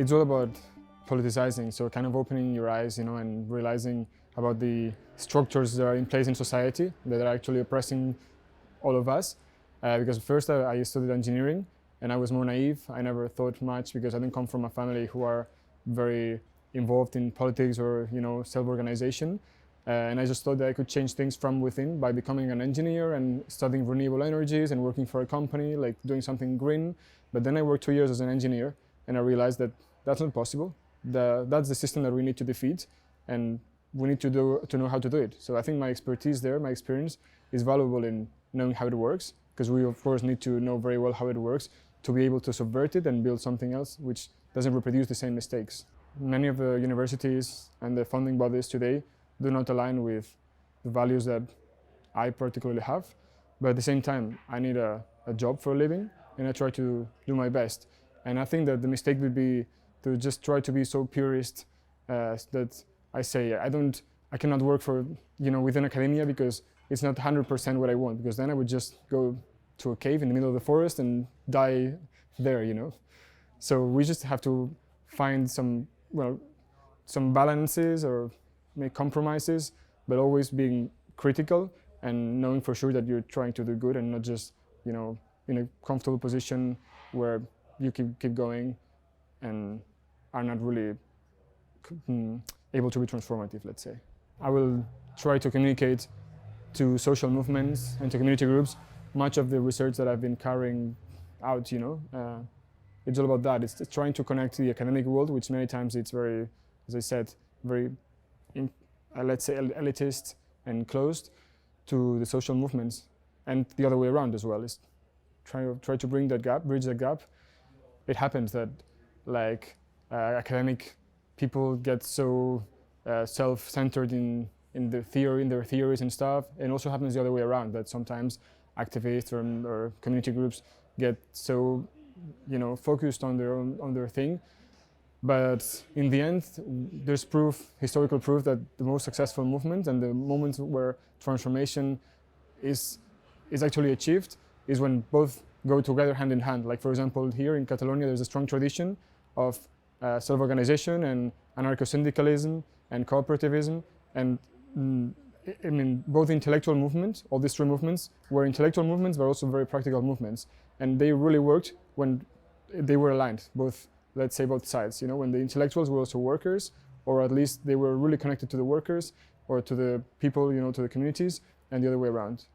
it's all about politicizing, so kind of opening your eyes, and realizing about the structures that are in place in society that are actually oppressing all of us. Because first I studied engineering, and I was more naive. I never thought much because I didn't come from a family who are very involved in politics or self-organization. And I just thought that I could change things from within by becoming an engineer and studying renewable energies and working for a company, like doing something green. But then I worked 2 years as an engineer, and I realized that that's not possible. That's the system that we need to defeat, and we need to know how to do it. So I think my expertise there, my experience, is valuable in knowing how it works, because we of course need to know very well how it works to be able to subvert it and build something else which doesn't reproduce the same mistakes. Many of the universities and the funding bodies today do not align with the values that I particularly have, but at the same time I need a job for a living, and I try to do my best. And I think that the mistake would be to just try to be so purist that I say I cannot work for within academia because it's not 100% what I want, because then I would just go to a cave in the middle of the forest and die there, So we just have to find some balances or make compromises, but always being critical and knowing for sure that you're trying to do good and not just in a comfortable position where you keep going and are not really able to be transformative, let's say. I will try to communicate to social movements and to community groups much of the research that I've been carrying out. It's all about that. It's trying to connect to the academic world, which many times it's very, as I said, very, let's say, elitist and closed, to the social movements, and the other way around as well. Is try to bridge that gap. It happens that academic people get so self-centered in their theories and stuff, and also happens the other way around, that sometimes activists or community groups get so focused on their thing. But in the end, there's historical proof that the most successful movement and the moments where transformation is actually achieved is when both go together hand in hand. Like, for example, here in Catalonia, there's a strong tradition of self-organization and anarcho-syndicalism and cooperativism. And I mean, both intellectual movements, all these three movements, were intellectual movements, but also very practical movements. And they really worked when they were aligned, let's say both sides, when the intellectuals were also workers, or at least they were really connected to the workers or to the people, to the communities, and the other way around.